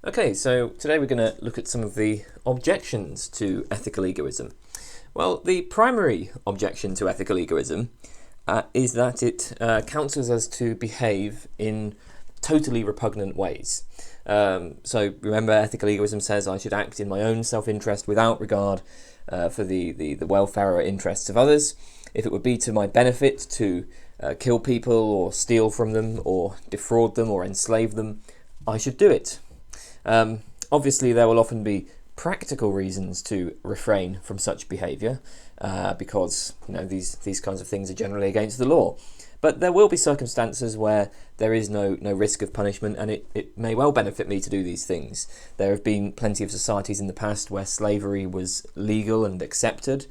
Okay, so today we're going to look at some of the objections to ethical egoism. Well, the primary objection to ethical egoism is that it counsels us to behave in totally repugnant ways. So remember, ethical egoism says I should act in my own self-interest without regard for the welfare or interests of others. If it would be to my benefit to kill people or steal from them or defraud them or enslave them, I should do it. Obviously, there will often be practical reasons to refrain from such behaviour because these kinds of things are generally against the law. But there will be circumstances where there is no risk of punishment, and it may well benefit me to do these things. There have been plenty of societies in the past where slavery was legal and accepted.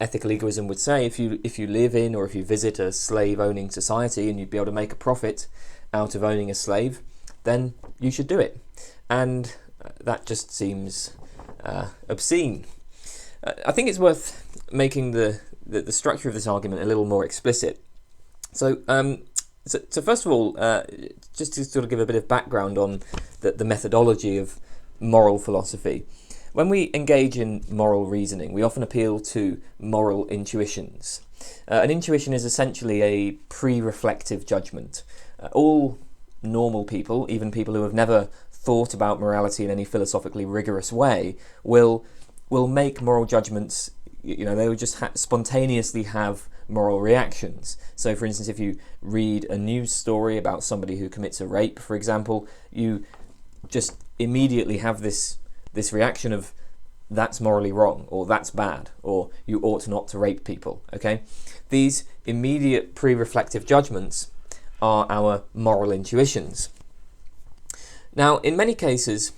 Ethical egoism would say if you live in or if you visit a slave-owning society and you'd be able to make a profit out of owning a slave, then you should do it. And that just seems obscene. I think it's worth making the structure of this argument a little more explicit. So first of all, just to sort of give a bit of background on the methodology of moral philosophy. When we engage in moral reasoning, we often appeal to moral intuitions. An intuition is essentially a pre-reflective judgment. All normal people, even people who have never thought about morality in any philosophically rigorous way, will make moral judgments. They will just spontaneously have moral reactions. So, for instance, if you read a news story about somebody who commits a rape, for example, you just immediately have this reaction of that's morally wrong, or that's bad, or you ought not to rape people. Okay, these immediate pre-reflective judgments are our moral intuitions. Now, in many cases,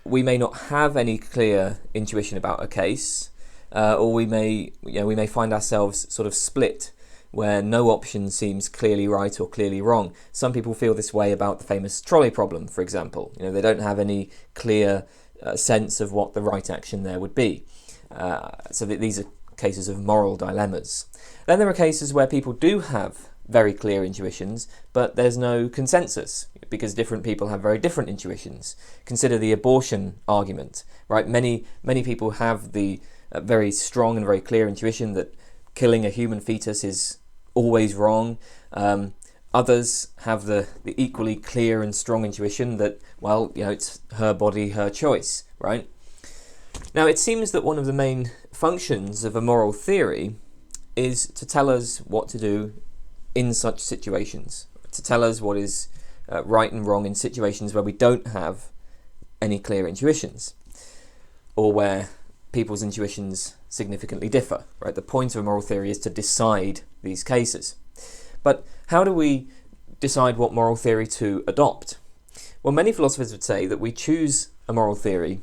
we may not have any clear intuition about a case, or we may find ourselves sort of split, where no option seems clearly right or clearly wrong. Some people feel this way about the famous trolley problem, for example. They don't have any clear sense of what the right action there would be. So these are cases of moral dilemmas. Then there are cases where people do have very clear intuitions, but there's no consensus because different people have very different intuitions. Consider the abortion argument, right? Many people have the very strong and very clear intuition that killing a human fetus is always wrong. Others have the equally clear and strong intuition that, it's her body, her choice, right? Now, it seems that one of the main functions of a moral theory is to tell us what to do in such situations, to tell us what is right and wrong in situations where we don't have any clear intuitions, or where people's intuitions significantly differ, right? The point of a moral theory is to decide these cases. But how do we decide what moral theory to adopt? Well, many philosophers would say that we choose a moral theory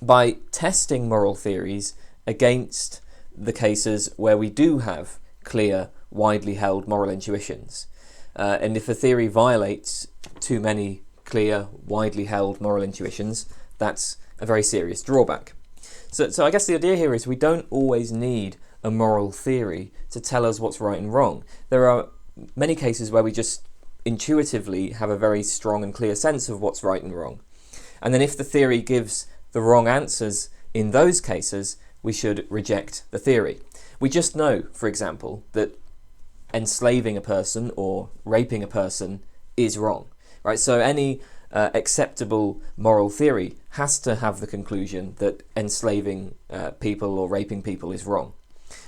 by testing moral theories against the cases where we do have clear, widely held moral intuitions. And if a theory violates too many clear, widely held moral intuitions, that's a very serious drawback. So I guess the idea here is we don't always need a moral theory to tell us what's right and wrong. There are many cases where we just intuitively have a very strong and clear sense of what's right and wrong. And then if the theory gives the wrong answers in those cases, we should reject the theory. We just know, for example, that enslaving a person or raping a person is wrong, right? So any acceptable moral theory has to have the conclusion that enslaving people or raping people is wrong.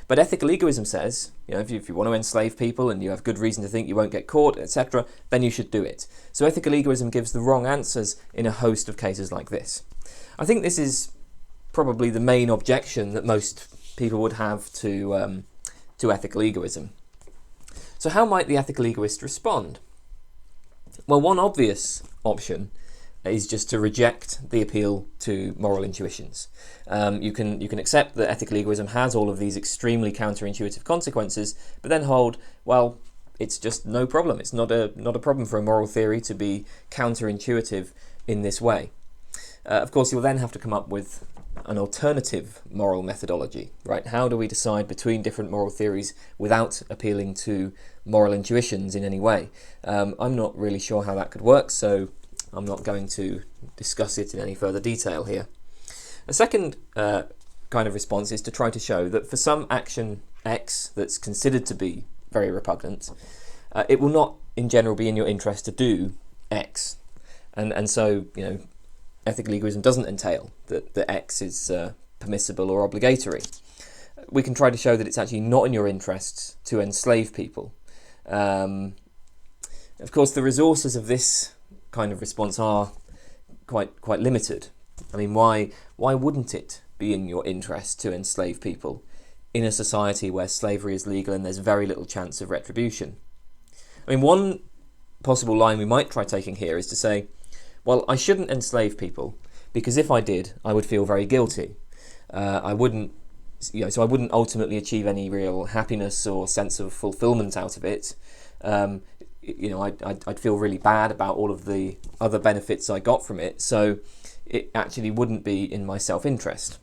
But ethical egoism says, if you want to enslave people and you have good reason to think you won't get caught, etc., then you should do it. So ethical egoism gives the wrong answers in a host of cases like this. I think this is probably the main objection that most people would have to ethical egoism. So how might the ethical egoist respond? Well, one obvious option is just to reject the appeal to moral intuitions. You can accept that ethical egoism has all of these extremely counterintuitive consequences, but then hold, it's just no problem. It's not a problem for a moral theory to be counterintuitive in this way. Of course, you'll then have to come up with an alternative moral methodology, right? How do we decide between different moral theories without appealing to moral intuitions in any way? I'm not really sure how that could work, so I'm not going to discuss it in any further detail here. A second kind of response is to try to show that for some action X that's considered to be very repugnant, it will not in general be in your interest to do X. And so, ethical egoism doesn't entail that X is permissible or obligatory. We can try to show that it's actually not in your interests to enslave people. Of course, the resources of this kind of response are quite limited. I mean, why wouldn't it be in your interest to enslave people in a society where slavery is legal and there's very little chance of retribution? I mean, one possible line we might try taking here is to say, well, I shouldn't enslave people because if I did, I would feel very guilty. I wouldn't ultimately achieve any real happiness or sense of fulfillment out of it. I'd feel really bad about all of the other benefits I got from it, so it actually wouldn't be in my self-interest.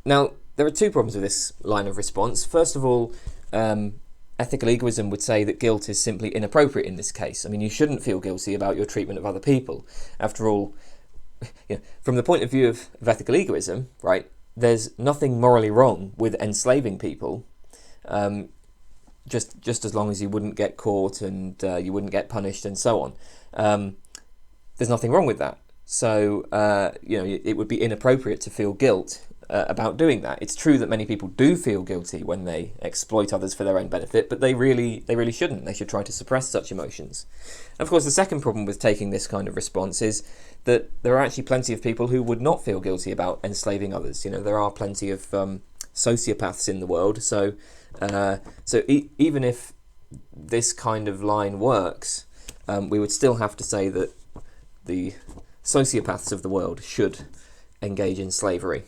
Now, there are two problems with this line of response. First of all, ethical egoism would say that guilt is simply inappropriate in this case. I mean, you shouldn't feel guilty about your treatment of other people. After all, from the point of view of ethical egoism, right, there's nothing morally wrong with enslaving people, just as long as you wouldn't get caught and you wouldn't get punished and so on. There's nothing wrong with that. So, it would be inappropriate to feel guilt about doing that. It's true that many people do feel guilty when they exploit others for their own benefit, but they really shouldn't. They should try to suppress such emotions. And of course, the second problem with taking this kind of response is that there are actually plenty of people who would not feel guilty about enslaving others. There are plenty of sociopaths in the world. So even if this kind of line works, we would still have to say that the sociopaths of the world should engage in slavery.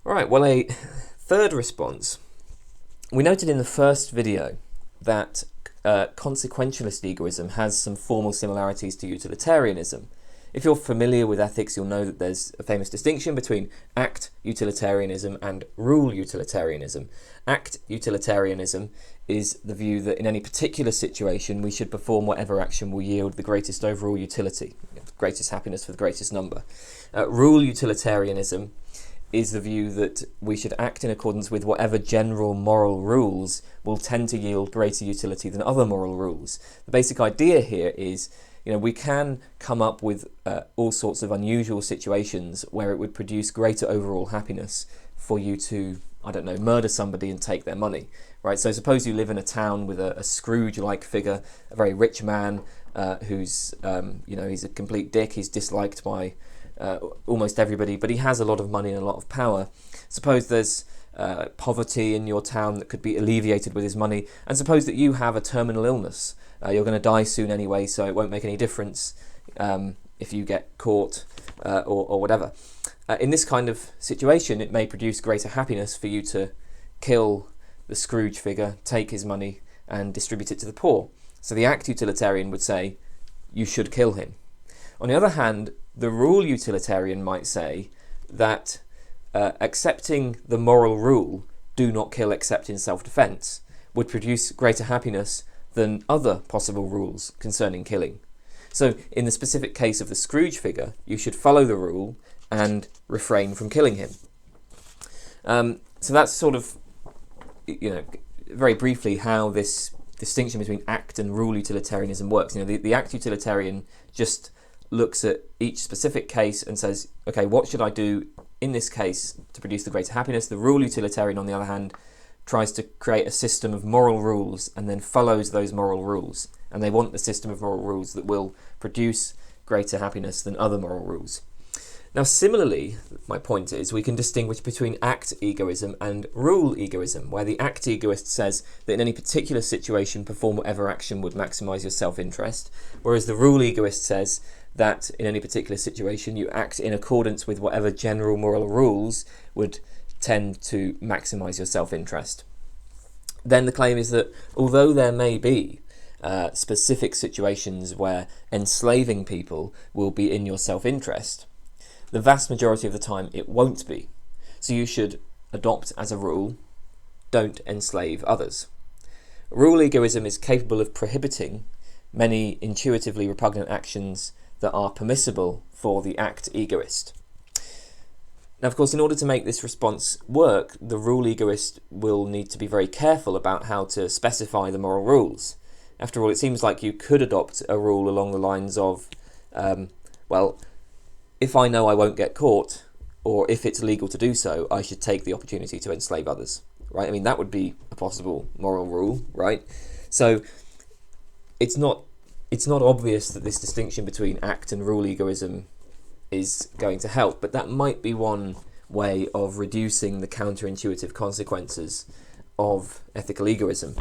All right, well, a third response. We noted in the first video that consequentialist egoism has some formal similarities to utilitarianism. If you're familiar with ethics, you'll know that there's a famous distinction between act utilitarianism and rule utilitarianism. Act utilitarianism is the view that in any particular situation we should perform whatever action will yield the greatest overall utility, the greatest happiness for the greatest number. Rule utilitarianism is the view that we should act in accordance with whatever general moral rules will tend to yield greater utility than other moral rules. The basic idea here is, we can come up with all sorts of unusual situations where it would produce greater overall happiness for you to, murder somebody and take their money, right? So suppose you live in a town with a Scrooge-like figure, a very rich man who's, he's a complete dick, he's disliked by almost everybody, but he has a lot of money and a lot of power. Suppose there's poverty in your town that could be alleviated with his money, and suppose that you have a terminal illness. You're going to die soon anyway, so it won't make any difference if you get caught or whatever. In this kind of situation, it may produce greater happiness for you to kill the Scrooge figure, take his money, and distribute it to the poor. So the act utilitarian would say, you should kill him. On the other hand, the rule utilitarian might say that accepting the moral rule, do not kill except in self-defense, would produce greater happiness than other possible rules concerning killing. So in the specific case of the Scrooge figure, you should follow the rule and refrain from killing him. So that's sort of, very briefly how this distinction between act and rule utilitarianism works. The act utilitarian just looks at each specific case and says, okay, what should I do in this case to produce the greater happiness? The rule utilitarian, on the other hand, tries to create a system of moral rules and then follows those moral rules. And they want the system of moral rules that will produce greater happiness than other moral rules. Now, similarly, my point is we can distinguish between act egoism and rule egoism, where the act egoist says that in any particular situation, perform whatever action would maximize your self-interest, whereas the rule egoist says that in any particular situation, you act in accordance with whatever general moral rules would tend to maximize your self-interest. Then the claim is that although there may be specific situations where enslaving people will be in your self-interest, the vast majority of the time it won't be. So you should adopt as a rule, don't enslave others. Rule egoism is capable of prohibiting many intuitively repugnant actions that are permissible for the act egoist. Now, of course, in order to make this response work, the rule egoist will need to be very careful about how to specify the moral rules. After all, it seems like you could adopt a rule along the lines of, well, if I know I won't get caught, or if it's legal to do so, I should take the opportunity to enslave others, right? I mean, that would be a possible moral rule, right? So it's not obvious that this distinction between act and rule egoism is going to help, but that might be one way of reducing the counterintuitive consequences of ethical egoism.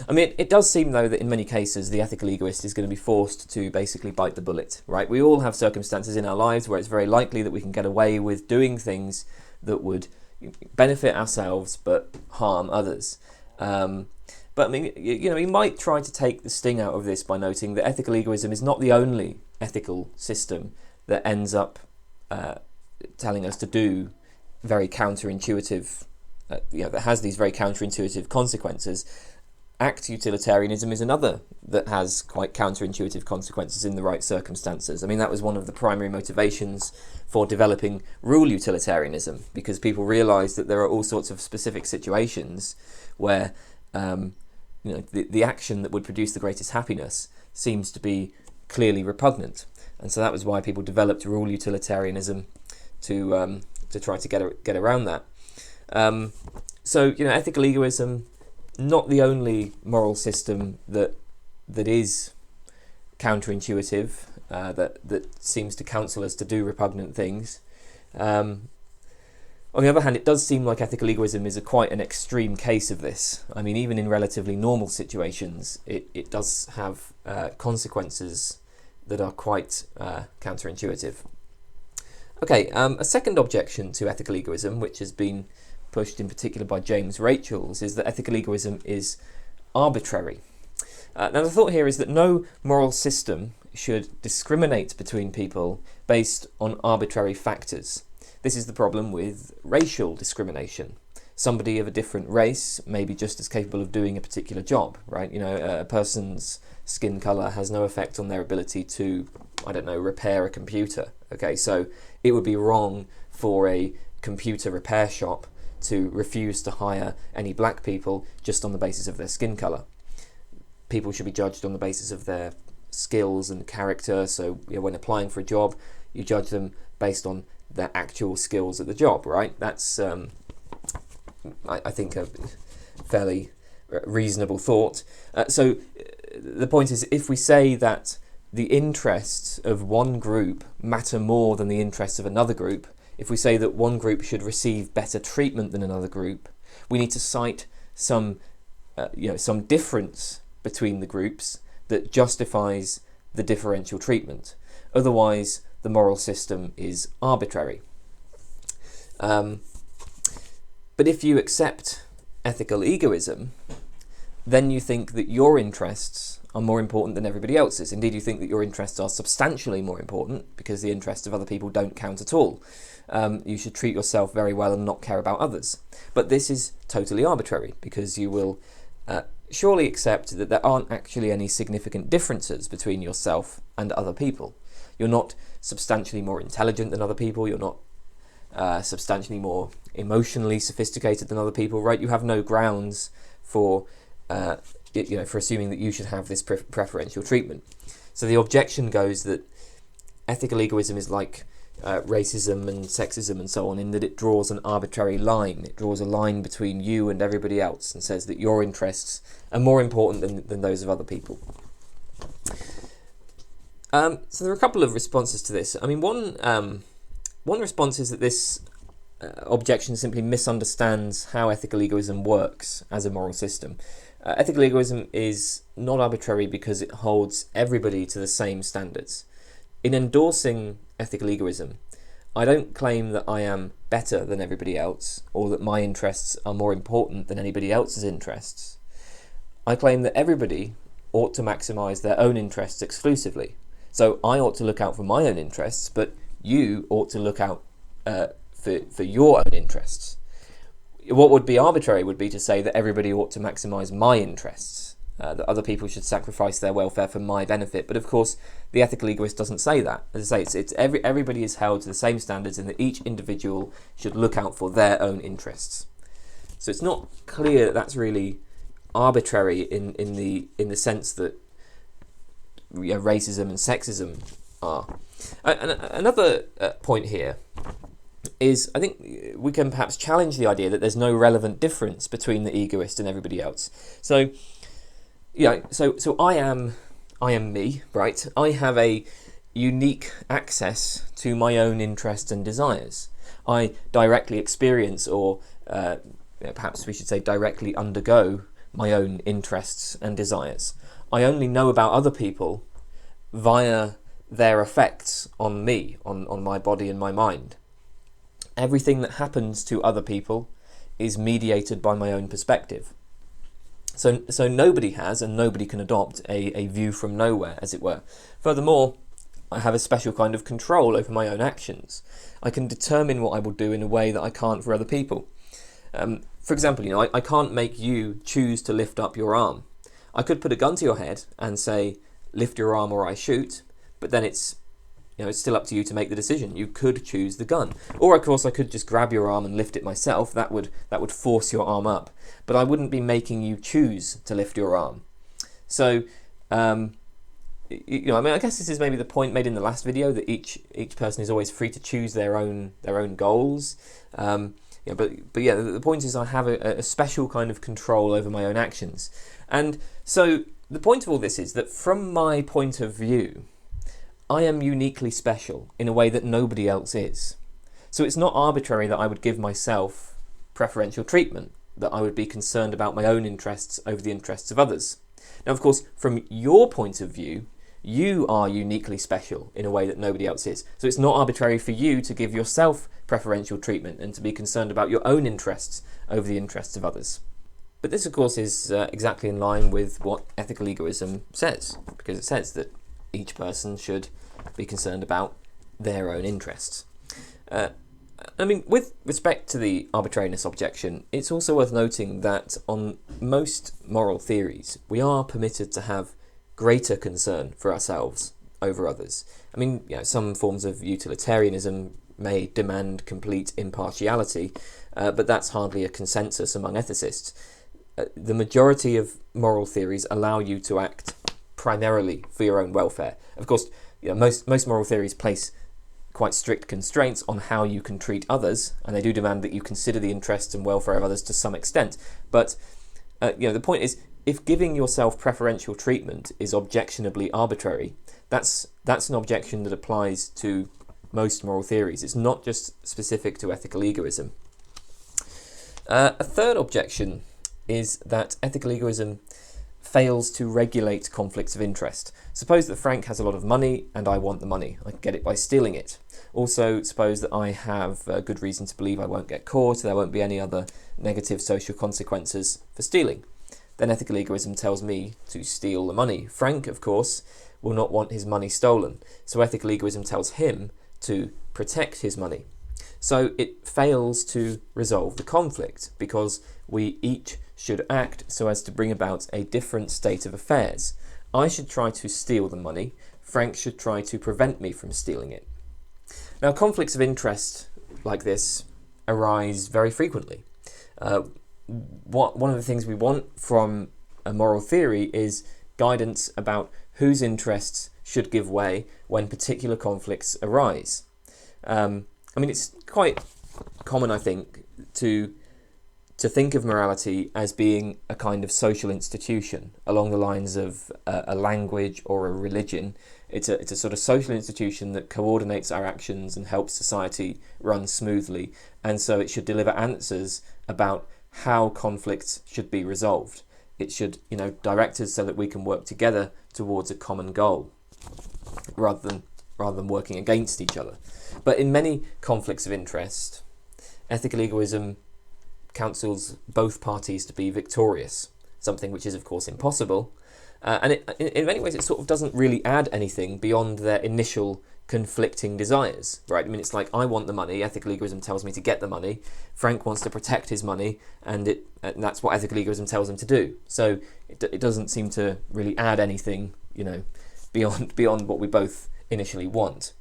I mean, it does seem, though, that in many cases the ethical egoist is going to be forced to basically bite the bullet, right? We all have circumstances in our lives where it's very likely that we can get away with doing things that would benefit ourselves but harm others. But I mean, we might try to take the sting out of this by noting that ethical egoism is not the only ethical system that ends up telling us to do very counterintuitive, that has these very counterintuitive consequences. Act utilitarianism is another that has quite counterintuitive consequences in the right circumstances. I mean, that was one of the primary motivations for developing rule utilitarianism, because people realised that there are all sorts of specific situations where the action that would produce the greatest happiness seems to be clearly repugnant. And so that was why people developed rule utilitarianism to try to get around that. So ethical egoism, not the only moral system that is counterintuitive, that seems to counsel us to do repugnant things. On the other hand, it does seem like ethical egoism is quite an extreme case of this. I mean, even in relatively normal situations, it does have consequences that are quite counterintuitive. Okay, a second objection to ethical egoism, which has been pushed in particular by James Rachels, is that ethical egoism is arbitrary. Now, the thought here is that no moral system should discriminate between people based on arbitrary factors. This is the problem with racial discrimination. Somebody of a different race may be just as capable of doing a particular job, right? A person's skin colour has no effect on their ability to, repair a computer. Okay, so it would be wrong for a computer repair shop to refuse to hire any black people just on the basis of their skin colour. People should be judged on the basis of their skills and character. So when applying for a job, you judge them based on their actual skills at the job, right? That's, I think, a fairly reasonable thought. So the point is, if we say that the interests of one group matter more than the interests of another group, if we say that one group should receive better treatment than another group, we need to cite some difference between the groups that justifies the differential treatment. Otherwise, the moral system is arbitrary. But if you accept ethical egoism, then you think that your interests are more important than everybody else's. Indeed, you think that your interests are substantially more important because the interests of other people don't count at all. You should treat yourself very well and not care about others. But this is totally arbitrary, because you will surely accept that there aren't actually any significant differences between yourself and other people. You're not substantially more intelligent than other people. You're not substantially more emotionally sophisticated than other people, right? You have no grounds for assuming that you should have this preferential treatment. So the objection goes that ethical egoism is like racism and sexism and so on, in that it draws an arbitrary line. It draws a line between you and everybody else and says that your interests are more important than those of other people. So there are a couple of responses to this. I mean, one response is that this objection simply misunderstands how ethical egoism works as a moral system. Ethical egoism is not arbitrary because it holds everybody to the same standards. In endorsing ethical egoism, I don't claim that I am better than everybody else, or that my interests are more important than anybody else's interests. I claim that everybody ought to maximise their own interests exclusively. So I ought to look out for my own interests, but you ought to look out for your own interests. What would be arbitrary would be to say that everybody ought to maximise my interests. that other people should sacrifice their welfare for my benefit. But of course, the ethical egoist doesn't say that. As I say, everybody is held to the same standards, and that each individual should look out for their own interests. So it's not clear that that's really arbitrary in the sense that racism and sexism are. Another point here is, I think we can perhaps challenge the idea that there's no relevant difference between the egoist and everybody else. So, so I am me, right? I have a unique access to my own interests and desires. I directly experience, or perhaps we should say directly undergo, my own interests and desires. I only know about other people via their effects on me, on my body and my mind. Everything that happens to other people is mediated by my own perspective. So nobody has, and nobody can adopt a view from nowhere, as it were. Furthermore, I have a special kind of control over my own actions. I can determine what I will do in a way that I can't for other people. For example, I can't make you choose to lift up your arm. I could put a gun to your head and say, lift your arm or I shoot, but then it's still up to you to make the decision. You could choose the gun. Or of course I could just grab your arm and lift it myself. That would force your arm up. But I wouldn't be making you choose to lift your arm. So, I guess this is maybe the point made in the last video, that each person is always free to choose their own goals. The point is, I have a special kind of control over my own actions. And so the point of all this is that from my point of view, I am uniquely special in a way that nobody else is. So it's not arbitrary that I would give myself preferential treatment, that I would be concerned about my own interests over the interests of others. Now, of course, from your point of view, you are uniquely special in a way that nobody else is. So it's not arbitrary for you to give yourself preferential treatment and to be concerned about your own interests over the interests of others. But this, of course, is exactly in line with what ethical egoism says, because it says that each person should be concerned about their own interests. With respect to the arbitrariness objection, it's also worth noting that on most moral theories, we are permitted to have greater concern for ourselves over others. Some forms of utilitarianism may demand complete impartiality, but that's hardly a consensus among ethicists. The majority of moral theories allow you to act primarily for your own welfare. Of course, most moral theories place quite strict constraints on how you can treat others, and they do demand that you consider the interests and welfare of others to some extent. But the point is, if giving yourself preferential treatment is objectionably arbitrary, that's an objection that applies to most moral theories. It's not just specific to ethical egoism. A third objection is that ethical egoism fails to regulate conflicts of interest. Suppose that Frank has a lot of money and I want the money. I can get it by stealing it. Also, suppose that I have a good reason to believe I won't get caught, there won't be any other negative social consequences for stealing. Then ethical egoism tells me to steal the money. Frank, of course, will not want his money stolen, so ethical egoism tells him to protect his money. So it fails to resolve the conflict, because we each should act so as to bring about a different state of affairs. I should try to steal the money, Frank should try to prevent me from stealing it. Now, conflicts of interest like this arise very frequently. One of the things we want from a moral theory is guidance about whose interests should give way when particular conflicts arise. It's quite common, I think, to think of morality as being a kind of social institution along the lines of a language or a religion. It's a sort of social institution that coordinates our actions and helps society run smoothly, and so it should deliver answers about how conflicts should be resolved. It should, direct us so that we can work together towards a common goal, rather than working against each other. But in many conflicts of interest, ethical egoism counsels both parties to be victorious, something which is, of course, impossible. And in many ways, it sort of doesn't really add anything beyond their initial conflicting desires, right? I mean, it's like, I want the money, ethical egoism tells me to get the money, Frank wants to protect his money, and that's what ethical egoism tells him to do. So it doesn't seem to really add anything, beyond what we both initially want.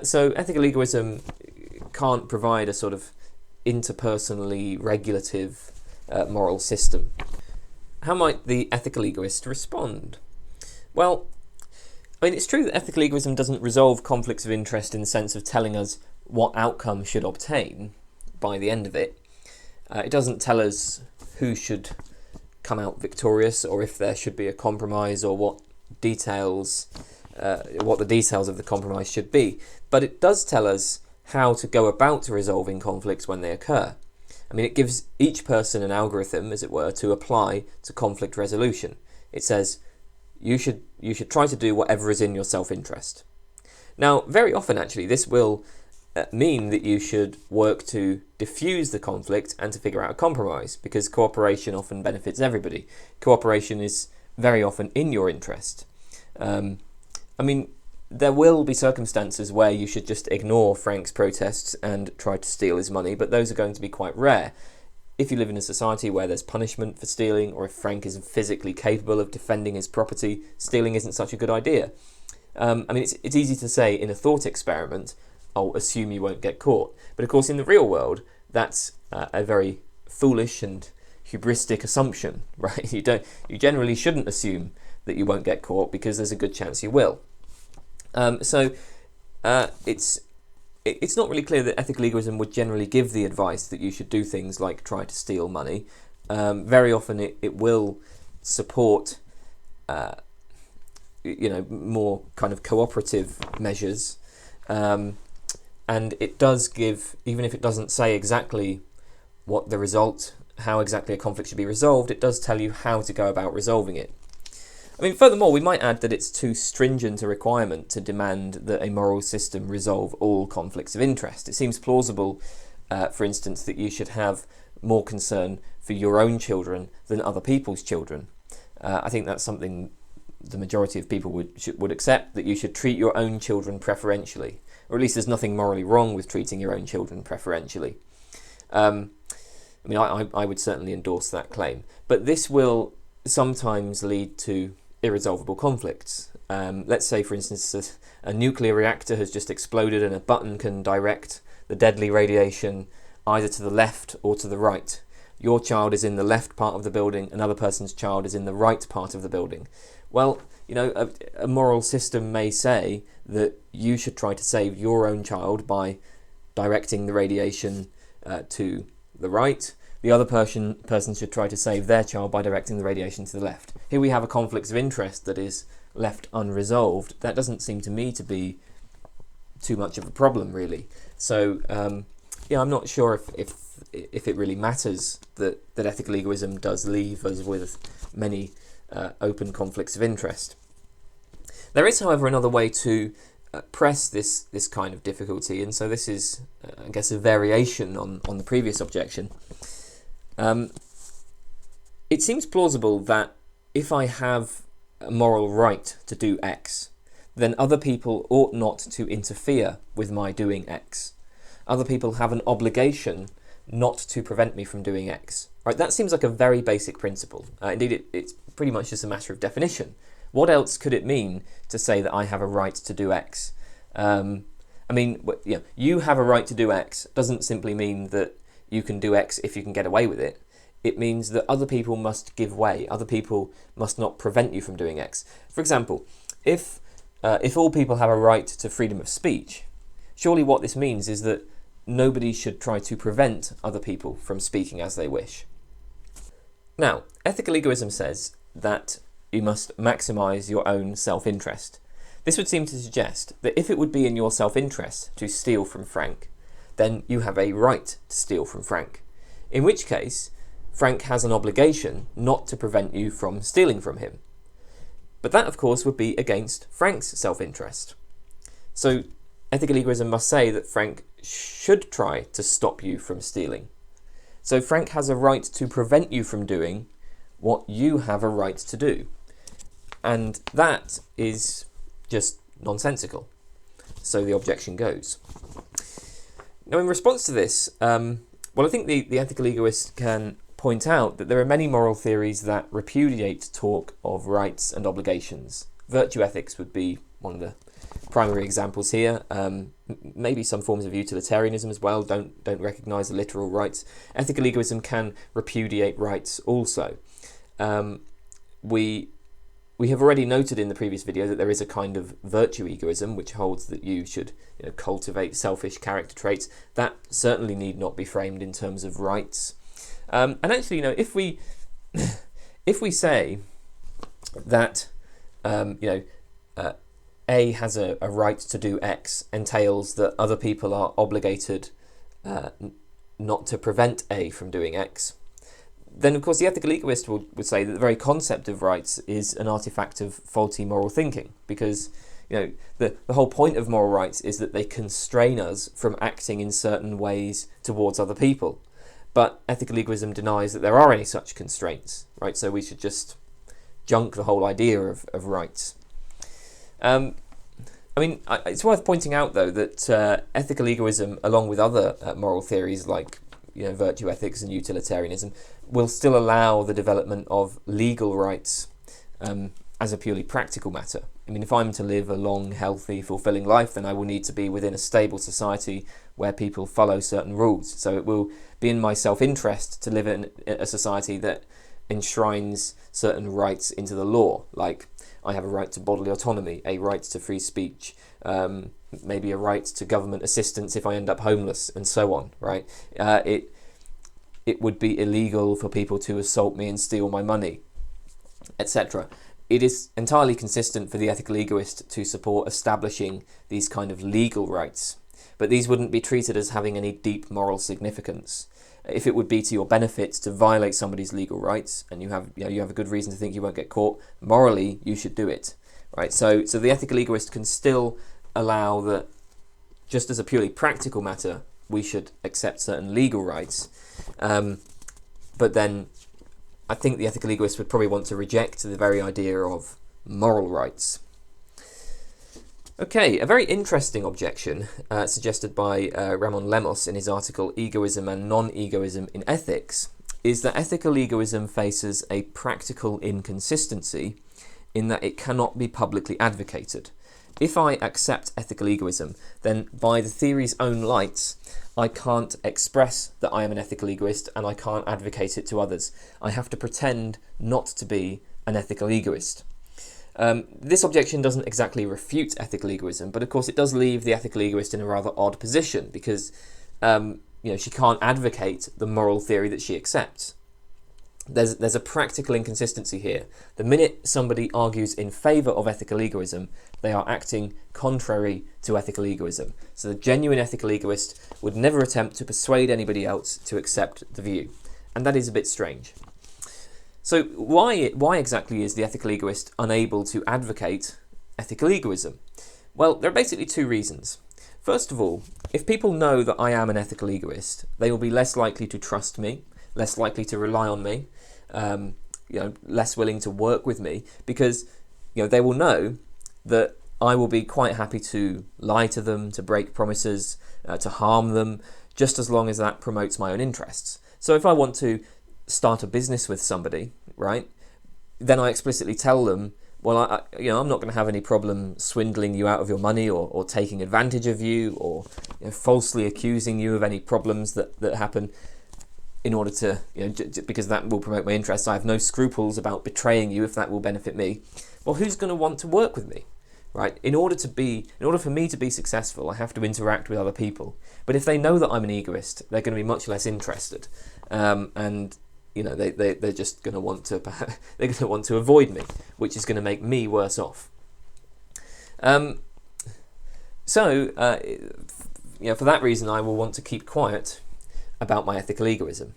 So ethical egoism can't provide a sort of interpersonally regulative moral system. How might the ethical egoist respond? Well, I mean, it's true that ethical egoism doesn't resolve conflicts of interest in the sense of telling us what outcome should obtain by the end of it. It doesn't tell us who should come out victorious, or if there should be a compromise, or what the details of the compromise should be. But it does tell us how to go about resolving conflicts when they occur. I mean, it gives each person an algorithm, as it were, to apply to conflict resolution. It says, you should try to do whatever is in your self-interest. Now, very often, actually, this will mean that you should work to diffuse the conflict and to figure out a compromise, because cooperation often benefits everybody. Cooperation is very often in your interest. I mean, there will be circumstances where you should just ignore Frank's protests and try to steal his money, but those are going to be quite rare. If you live in a society where there's punishment for stealing, or if Frank is physically capable of defending his property, stealing isn't such a good idea. I mean, it's easy to say in a thought experiment, oh, assume you won't get caught. But of course, in the real world, that's a very foolish and hubristic assumption, right? You generally shouldn't assume that you won't get caught, because there's a good chance you will. It's not really clear that ethical egoism would generally give the advice that you should do things like try to steal money. Very often it will support more kind of cooperative measures, and it does give, even if it doesn't say exactly what the result, how exactly a conflict should be resolved, it does tell you how to go about resolving it. I mean, furthermore, we might add that it's too stringent a requirement to demand that a moral system resolve all conflicts of interest. It seems plausible, for instance, that you should have more concern for your own children than other people's children. I think that's something the majority of people would accept, that you should treat your own children preferentially, or at least there's nothing morally wrong with treating your own children preferentially. I mean, I would certainly endorse that claim, but this will sometimes lead to irresolvable conflicts. Let's say, for instance, a nuclear reactor has just exploded and a button can direct the deadly radiation either to the left or to the right. Your child is in the left part of the building, another person's child is in the right part of the building. Well, a moral system may say that you should try to save your own child by directing the radiation to the right. The other person should try to save their child by directing the radiation to the left. Here we have a conflict of interest that is left unresolved. That doesn't seem to me to be too much of a problem, really. So, I'm not sure if it really matters that ethical egoism does leave us with many open conflicts of interest. There is, however, another way to press this kind of difficulty, and so this is, I guess, a variation on the previous objection. It seems plausible that if I have a moral right to do X, then other people ought not to interfere with my doing X. Other people have an obligation not to prevent me from doing X. Right? That seems like a very basic principle. Indeed, it's pretty much just a matter of definition. What else could it mean to say that I have a right to do X? You have a right to do X doesn't simply mean that you can do X if you can get away with it. It means that other people must give way. Other people must not prevent you from doing X. For example, if all people have a right to freedom of speech, surely what this means is that nobody should try to prevent other people from speaking as they wish. Now, ethical egoism says that you must maximise your own self-interest. This would seem to suggest that if it would be in your self-interest to steal from Frank, then you have a right to steal from Frank. In which case, Frank has an obligation not to prevent you from stealing from him. But that, of course, would be against Frank's self-interest. So, ethical egoism must say that Frank should try to stop you from stealing. So Frank has a right to prevent you from doing what you have a right to do. And that is just nonsensical. so the objection goes. Now, in response to this, well, I think the ethical egoist can point out that there are many moral theories that repudiate talk of rights and obligations. Virtue ethics would be one of the primary examples here. Maybe some forms of utilitarianism as well don't recognise the literal rights. Ethical egoism can repudiate rights also. We have already noted in the previous video that there is a kind of virtue egoism which holds that you should cultivate selfish character traits. That certainly need not be framed in terms of rights. And actually, if we say that A has a right to do X entails that other people are obligated not to prevent A from doing X, then of course the ethical egoist would say that the very concept of rights is an artifact of faulty moral thinking, because the whole point of moral rights is that they constrain us from acting in certain ways towards other people. But ethical egoism denies that there are any such constraints, right? So we should just junk the whole idea of rights. It's worth pointing out, though, that ethical egoism, along with other moral theories like virtue ethics and utilitarianism, will still allow the development of legal rights as a purely practical matter. If I'm to live a long, healthy, fulfilling life, then I will need to be within a stable society where people follow certain rules. So it will be in my self-interest to live in a society that enshrines certain rights into the law, like I have a right to bodily autonomy, a right to free speech, maybe a right to government assistance if I end up homeless, and so on, right? It would be illegal for people to assault me and steal my money, etc. It is entirely consistent for the ethical egoist to support establishing these kind of legal rights, but these wouldn't be treated as having any deep moral significance. If it would be to your benefit to violate somebody's legal rights, and you have a good reason to think you won't get caught, morally you should do it, right? So the ethical egoist can still allow that, just as a purely practical matter, we should accept certain legal rights, but then I think the ethical egoist would probably want to reject the very idea of moral rights. Okay, a very interesting objection suggested by Ramon Lemos in his article Egoism and Non-Egoism in Ethics is that ethical egoism faces a practical inconsistency in that it cannot be publicly advocated. If I accept ethical egoism, then by the theory's own lights, I can't express that I am an ethical egoist and I can't advocate it to others. I have to pretend not to be an ethical egoist. This objection doesn't exactly refute ethical egoism, but of course it does leave the ethical egoist in a rather odd position because she can't advocate the moral theory that she accepts. There's a practical inconsistency here. The minute somebody argues in favour of ethical egoism, they are acting contrary to ethical egoism. So the genuine ethical egoist would never attempt to persuade anybody else to accept the view. And that is a bit strange. So why exactly is the ethical egoist unable to advocate ethical egoism? Well, there are basically two reasons. First of all, if people know that I am an ethical egoist, they will be less likely to trust me, less likely to rely on me, less willing to work with me, because they will know that I will be quite happy to lie to them, to break promises, to harm them, just as long as that promotes my own interests. So if I want to start a business with somebody, right, then I explicitly tell them, well, I'm not going to have any problem swindling you out of your money or taking advantage of you or falsely accusing you of any problems that happen in order to, because that will promote my interests. I have no scruples about betraying you if that will benefit me. Well, who's going to want to work with me, right? In order for me to be successful, I have to interact with other people. But if they know that I'm an egoist, they're going to be much less interested, and they're just going to want to avoid me, which is going to make me worse off. For that reason, I will want to keep quiet about my ethical egoism.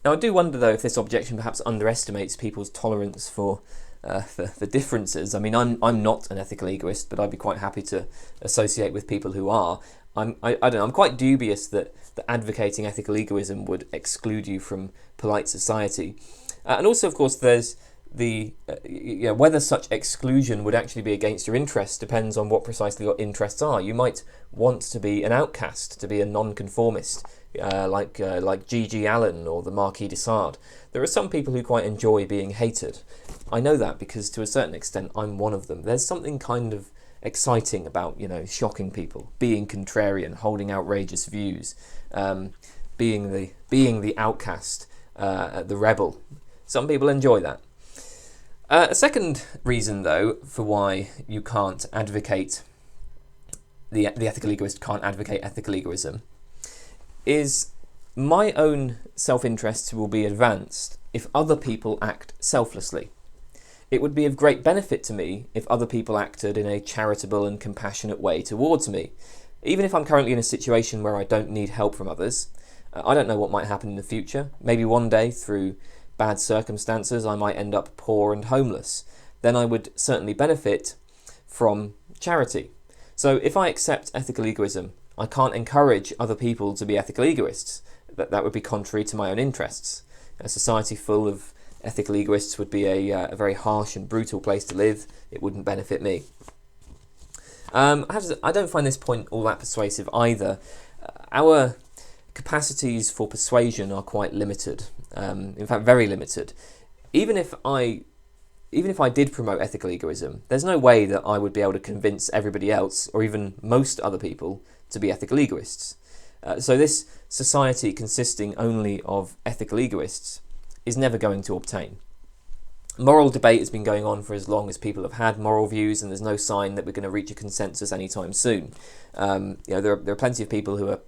Now, I do wonder, though, if this objection perhaps underestimates people's tolerance for differences. I mean, I'm not an ethical egoist, but I'd be quite happy to associate with people who are. I don't know. I'm quite dubious that advocating ethical egoism would exclude you from polite society. And also, of course, there's whether such exclusion would actually be against your interests depends on what precisely your interests are. You might want to be an outcast, to be a non-conformist, like G.G. Allen or the Marquis de Sade. There are some people who quite enjoy being hated. I know that because to a certain extent I'm one of them. There's something kind of exciting about, shocking people, being contrarian, holding outrageous views, being the outcast, the rebel. Some people enjoy that. A second reason, though, for why you can't advocate the ethical egoist can't advocate ethical egoism is my own self-interests will be advanced if other people act selflessly. It would be of great benefit to me if other people acted in a charitable and compassionate way towards me. Even if I'm currently in a situation where I don't need help from others, I don't know what might happen in the future. Maybe one day, through bad circumstances, I might end up poor and homeless. Then I would certainly benefit from charity. So if I accept ethical egoism, I can't encourage other people to be ethical egoists. That would be contrary to my own interests. A society full of ethical egoists would be a very harsh and brutal place to live. It wouldn't benefit me. I don't find this point all that persuasive either. Our capacities for persuasion are quite limited. In fact, very limited. Even if I did promote ethical egoism, there's no way that I would be able to convince everybody else, or even most other people, to be ethical egoists. So this society consisting only of ethical egoists is never going to obtain. Moral debate has been going on for as long as people have had moral views, and there's no sign that we're going to reach a consensus anytime soon. There are plenty of people who are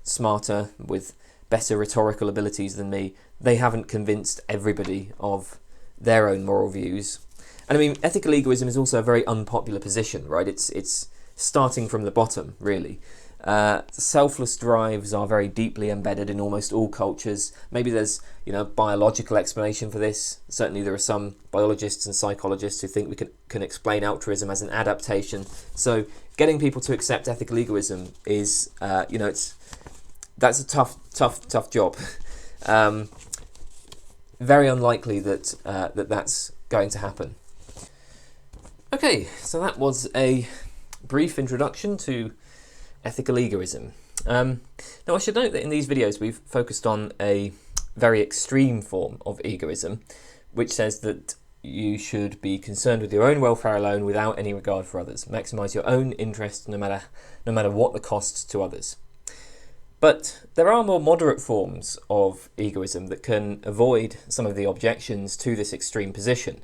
smarter, with better rhetorical abilities than me. They haven't convinced everybody of their own moral views. And I mean, ethical egoism is also a very unpopular position, right? It's starting from the bottom, really. Selfless drives are very deeply embedded in almost all cultures. Maybe there's biological explanation for this. Certainly there are some biologists and psychologists who think we can explain altruism as an adaptation. So getting people to accept ethical egoism is that's a tough job. Very unlikely that's going to happen. Okay, so that was a brief introduction to ethical egoism. Now I should note that in these videos we've focused on a very extreme form of egoism, which says that you should be concerned with your own welfare alone without any regard for others. Maximise your own interests no matter what the cost to others. But there are more moderate forms of egoism that can avoid some of the objections to this extreme position.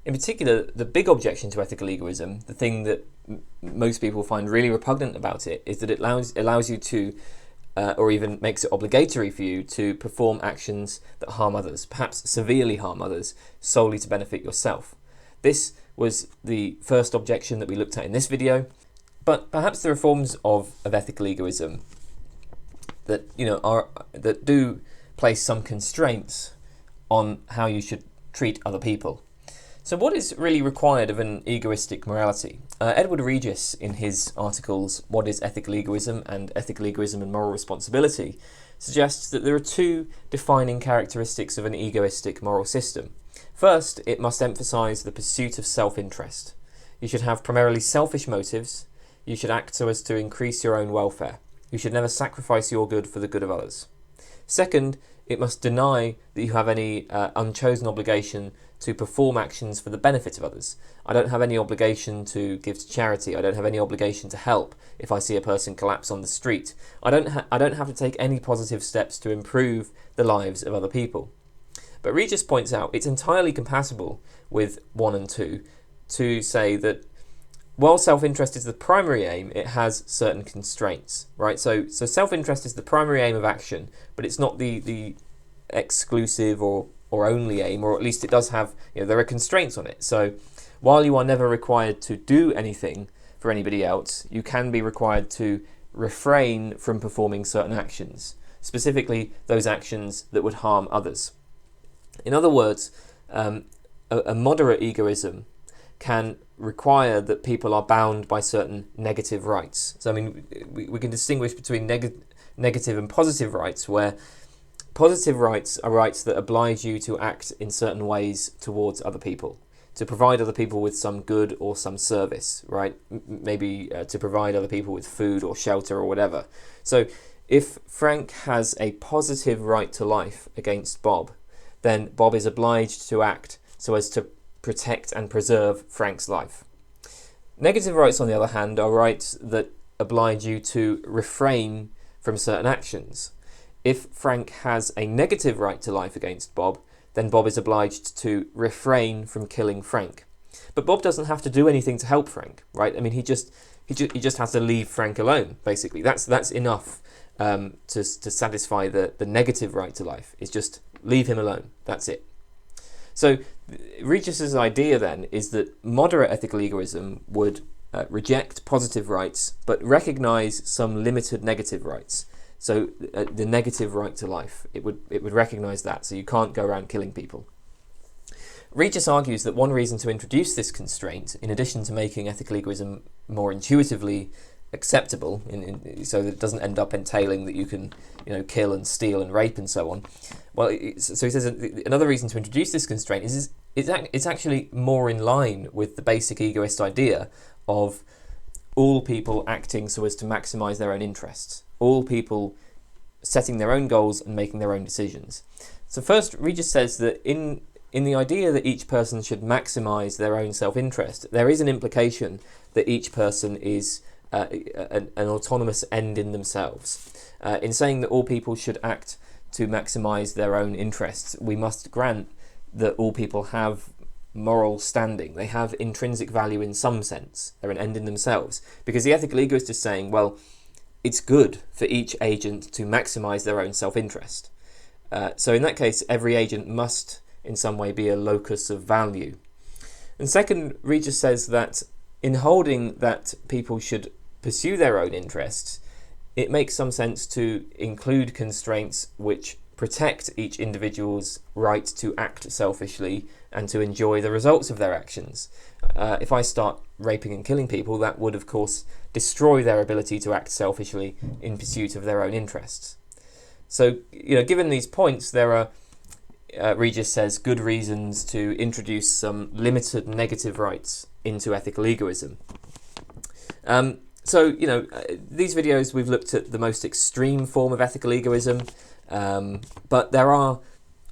In particular, the big objection to ethical egoism, the thing that most people find really repugnant about it, is that it allows you to, or even makes it obligatory for you to perform actions that harm others, perhaps severely harm others, solely to benefit yourself. This was the first objection that we looked at in this video, but perhaps there are forms of ethical egoism that that do place some constraints on how you should treat other people. So what is really required of an egoistic morality? Edward Regis, in his articles What is Ethical Egoism and Ethical Egoism and Moral Responsibility, suggests that there are two defining characteristics of an egoistic moral system. First, it must emphasise the pursuit of self-interest. You should have primarily selfish motives. You should act so as to increase your own welfare. You should never sacrifice your good for the good of others. Second, it must deny that you have any unchosen obligation to perform actions for the benefit of others. I don't have any obligation to give to charity. I don't have any obligation to help if I see a person collapse on the street. I don't have to take any positive steps to improve the lives of other people. But Regis points out it's entirely compatible with 1 and 2 to say that while self-interest is the primary aim, it has certain constraints, right? So self-interest is the primary aim of action, but it's not the exclusive or only aim, or at least it does have, there are constraints on it. So while you are never required to do anything for anybody else, you can be required to refrain from performing certain actions, specifically those actions that would harm others. In other words, a moderate egoism can require that people are bound by certain negative rights. So I mean, we can distinguish between negative and positive rights, where Positive rights are rights that oblige you to act in certain ways towards other people, to provide other people with some good or some service, right? Maybe to provide other people with food or shelter or whatever. So if Frank has a positive right to life against Bob, then Bob is obliged to act so as to protect and preserve Frank's life. Negative rights, on the other hand, are rights that oblige you to refrain from certain actions. If Frank has a negative right to life against Bob, then Bob is obliged to refrain from killing Frank. But Bob doesn't have to do anything to help Frank, right? I mean, he just has to leave Frank alone, basically. That's enough to satisfy the negative right to life, is just leave him alone. That's it. So Regis's idea then is that moderate ethical egoism would reject positive rights, but recognise some limited negative rights. So the negative right to life, it would recognise that, so you can't go around killing people. Regis argues that one reason to introduce this constraint, in addition to making ethical egoism more intuitively acceptable, so that it doesn't end up entailing that you can, kill and steal and rape and so on. Well, so he says another reason to introduce this constraint is it's actually more in line with the basic egoist idea of all people acting so as to maximise their own interests, all people setting their own goals and making their own decisions. So first, Regis says that in the idea that each person should maximise their own self-interest, there is an implication that each person is an autonomous end in themselves. In saying that all people should act to maximise their own interests, we must grant that all people have moral standing. They have intrinsic value in some sense. They're an end in themselves. Because the ethical egoist is saying, well, it's good for each agent to maximise their own self-interest. So in that case, every agent must in some way be a locus of value. And second, Regis says that in holding that people should pursue their own interests, it makes some sense to include constraints which protect each individual's right to act selfishly and to enjoy the results of their actions. If I start raping and killing people, that would, of course, destroy their ability to act selfishly in pursuit of their own interests. So, given these points, there are, Regis says, good reasons to introduce some limited negative rights into ethical egoism. So, these videos we've looked at the most extreme form of ethical egoism, but there are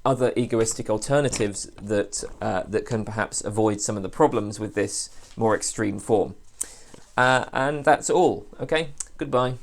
other egoistic alternatives that can perhaps avoid some of the problems with this more extreme form. And that's all. Okay, goodbye.